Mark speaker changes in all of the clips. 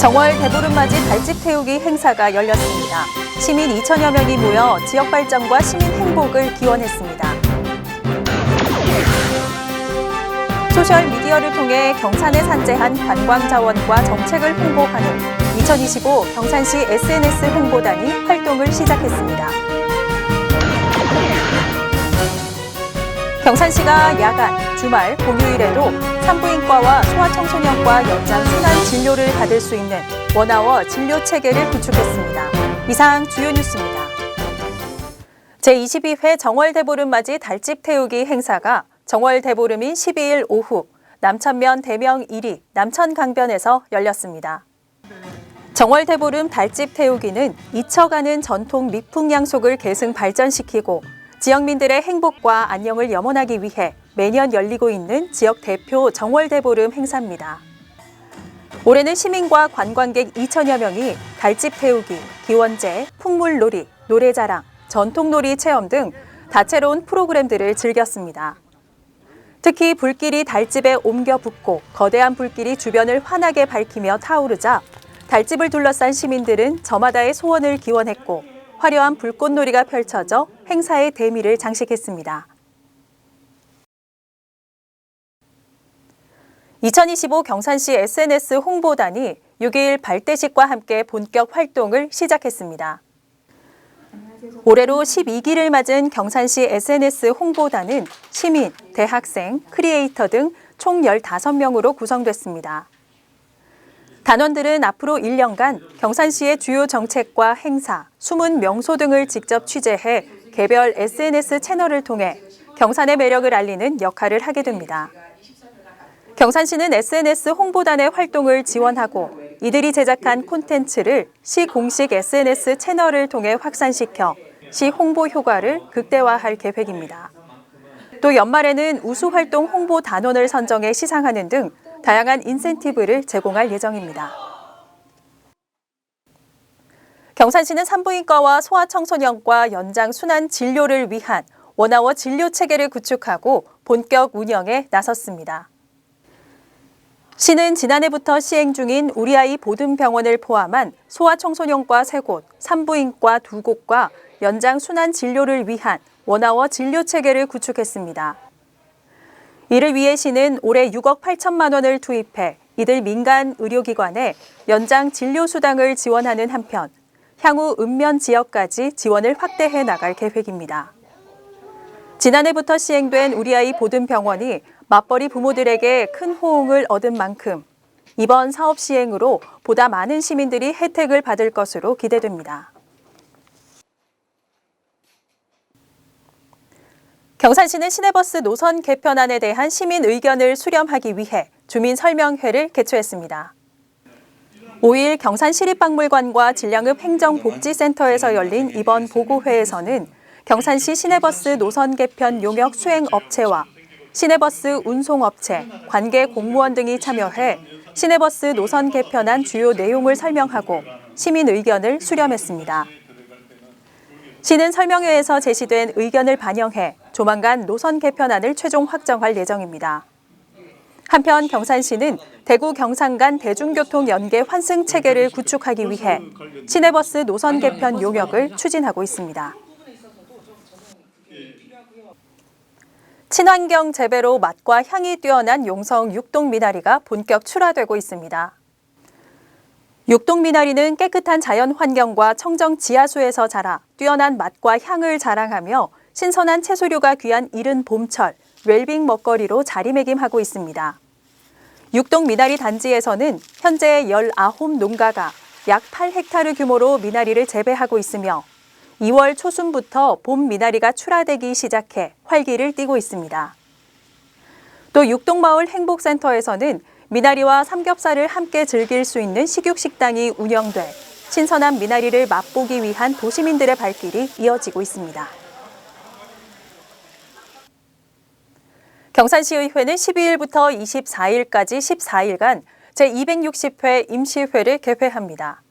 Speaker 1: 정월 대보름맞이 달집 태우기 행사가 열렸습니다. 시민 2천여 명이 모여 지역 발전과 시민 행복을 기원했습니다. 소셜미디어를 통해 경산에 산재한 관광자원과 정책을 홍보하는 2025 경산시 SNS 홍보단이 활동을 시작했습니다. 경산시가 야간, 주말, 공휴일에도 산부인과와 소아청소년과 연장 순환 진료를 받을 수 있는 원아워 진료 체계를 구축했습니다. 이상 주요 뉴스입니다. 제22회 정월 대보름맞이 달집 태우기 행사가 정월 대보름인 12일 오후 남천면 대명 1위 남천강변에서 열렸습니다. 정월 대보름 달집 태우기는 잊혀가는 전통 미풍 양속을 계승 발전시키고 지역민들의 행복과 안녕을 염원하기 위해 매년 열리고 있는 지역 대표 정월 대보름 행사입니다. 올해는 시민과 관광객 2천여 명이 달집 태우기, 기원제, 풍물놀이, 노래자랑, 전통놀이 체험 등 다채로운 프로그램들을 즐겼습니다. 특히 불길이 달집에 옮겨 붙고 거대한 불길이 주변을 환하게 밝히며 타오르자 달집을 둘러싼 시민들은 저마다의 소원을 기원했고 화려한 불꽃놀이가 펼쳐져 행사의 대미를 장식했습니다. 2025 경산시 SNS 홍보단이 6일 발대식과 함께 본격 활동을 시작했습니다. 올해로 12기를 맞은 경산시 SNS 홍보단은 시민, 대학생, 크리에이터 등 총 15명으로 구성됐습니다. 단원들은 앞으로 1년간 경산시의 주요 정책과 행사, 숨은 명소 등을 직접 취재해 개별 SNS 채널을 통해 경산의 매력을 알리는 역할을 하게 됩니다. 경산시는 SNS 홍보단의 활동을 지원하고 이들이 제작한 콘텐츠를 시 공식 SNS 채널을 통해 확산시켜 시 홍보 효과를 극대화할 계획입니다. 또 연말에는 우수활동 홍보 단원을 선정해 시상하는 등 다양한 인센티브를 제공할 예정입니다. 경산시는 산부인과와 소아청소년과 연장 순환 진료를 위한 원아워 진료 체계를 구축하고 본격 운영에 나섰습니다. 시는 지난해부터 시행 중인 우리 아이 보듬병원을 포함한 소아청소년과 3곳, 산부인과 2곳과 연장 순환 진료를 위한 원아워 진료 체계를 구축했습니다. 이를 위해 시는 올해 6억 8천만 원을 투입해 이들 민간 의료기관에 연장 진료 수당을 지원하는 한편 향후 읍면 지역까지 지원을 확대해 나갈 계획입니다. 지난해부터 시행된 우리 아이 보듬병원이 맞벌이 부모들에게 큰 호응을 얻은 만큼 이번 사업 시행으로 보다 많은 시민들이 혜택을 받을 것으로 기대됩니다. 경산시는 시내버스 노선 개편안에 대한 시민 의견을 수렴하기 위해 주민 설명회를 개최했습니다. 5일 경산시립박물관과 진량읍 행정복지센터에서 열린 이번 보고회에서는 경산시 시내버스 노선 개편 용역 수행업체와 시내버스 운송업체, 관계 공무원 등이 참여해 시내버스 노선 개편안 주요 내용을 설명하고 시민 의견을 수렴했습니다. 시는 설명회에서 제시된 의견을 반영해 조만간 노선 개편안을 최종 확정할 예정입니다. 한편 경산시는 대구 경산 간 대중교통 연계 환승 체계를 구축하기 위해 시내버스 노선 개편 용역을 추진하고 있습니다. 친환경 재배로 맛과 향이 뛰어난 용성 육동미나리가 본격 출하되고 있습니다. 육동미나리는 깨끗한 자연 환경과 청정 지하수에서 자라 뛰어난 맛과 향을 자랑하며 신선한 채소류가 귀한 이른 봄철 웰빙 먹거리로 자리매김하고 있습니다. 육동미나리 단지에서는 현재 19 농가가 약 8헥타르 규모로 미나리를 재배하고 있으며 2월 초순부터 봄 미나리가 출하되기 시작해 활기를 띠고 있습니다. 또 육동마을 행복센터에서는 미나리와 삼겹살을 함께 즐길 수 있는 식육식당이 운영돼 신선한 미나리를 맛보기 위한 도시민들의 발길이 이어지고 있습니다. 경산시의회는 12일부터 24일까지 14일간 제260회 임시회를 개회합니다.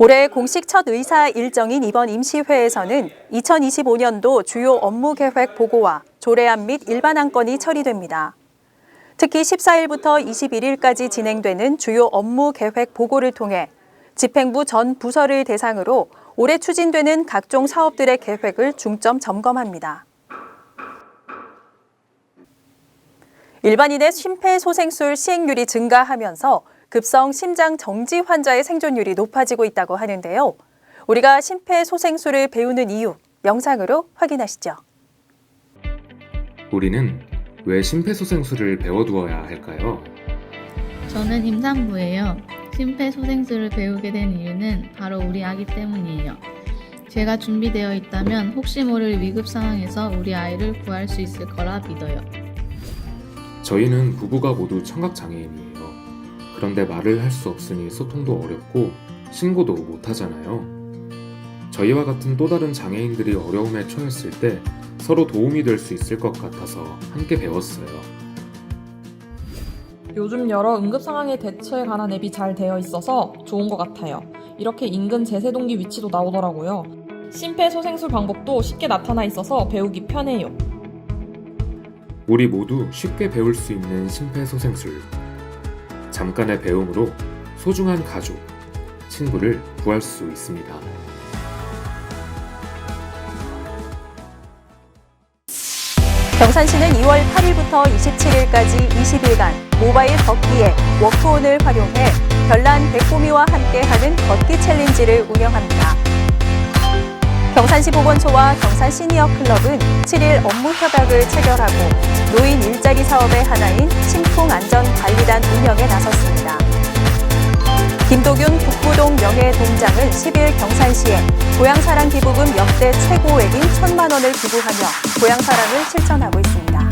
Speaker 1: 올해 공식 첫 의사 일정인 이번 임시회에서는 2025년도 주요 업무 계획 보고와 조례안 및 일반 안건이 처리됩니다. 특히 14일부터 21일까지 진행되는 주요 업무 계획 보고를 통해 집행부 전 부서를 대상으로 올해 추진되는 각종 사업들의 계획을 중점 점검합니다. 일반인의 심폐소생술 시행률이 증가하면서 급성 심장 정지 환자의 생존율이 높아지고 있다고 하는데요. 우리가 심폐소생술을 배우는 이유, 영상으로 확인하시죠.
Speaker 2: 우리는 왜 심폐소생술을 배워두어야 할까요?
Speaker 3: 저는 임산부예요. 심폐소생술을 배우게 된 이유는 바로 우리 아기 때문이에요. 제가 준비되어 있다면 혹시 모를 위급 상황에서 우리 아이를 구할 수 있을 거라 믿어요.
Speaker 2: 저희는 부부가 모두 청각장애인이에요. 그런데 말을 할 수 없으니 소통도 어렵고 신고도 못하잖아요. 저희와 같은 또 다른 장애인들이 어려움에 처했을 때 서로 도움이 될 수 있을 것 같아서 함께 배웠어요.
Speaker 4: 요즘 여러 응급 상황의 대처에 관한 앱이 잘 되어 있어서 좋은 것 같아요. 이렇게 인근 제세동기 위치도 나오더라고요. 심폐소생술 방법도 쉽게 나타나 있어서 배우기 편해요.
Speaker 2: 우리 모두 쉽게 배울 수 있는 심폐소생술. 잠깐의 배움으로 소중한 가족, 친구를 구할 수 있습니다.
Speaker 1: 경산시는 2월 8일부터 27일까지 20일간 모바일 걷기 앱 워크온을 활용해 별난 백보미와 함께하는 걷기 챌린지를 운영합니다. 경산시 보건소와 경산 시니어 클럽은 7일 업무 협약을 체결하고 노인 일자리 사업의 하나인 식품안전관리단 운영에 나섰습니다. 김도균 북부동 명예동장은 10일 경산시에 고향사랑 기부금 역대 최고액인 1,000만 원을 기부하며 고향사랑을 실천하고 있습니다.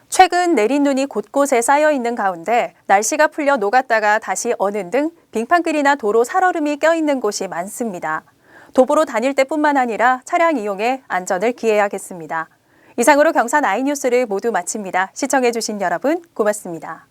Speaker 1: 최근 내린 눈이 곳곳에 쌓여 있는 가운데 날씨가 풀려 녹았다가 다시 어는 등 빙판길이나 도로 살얼음이 껴있는 곳이 많습니다. 도보로 다닐 때뿐만 아니라 차량 이용에 안전을 기해야겠습니다. 이상으로 경산 아이뉴스를 모두 마칩니다. 시청해주신 여러분 고맙습니다.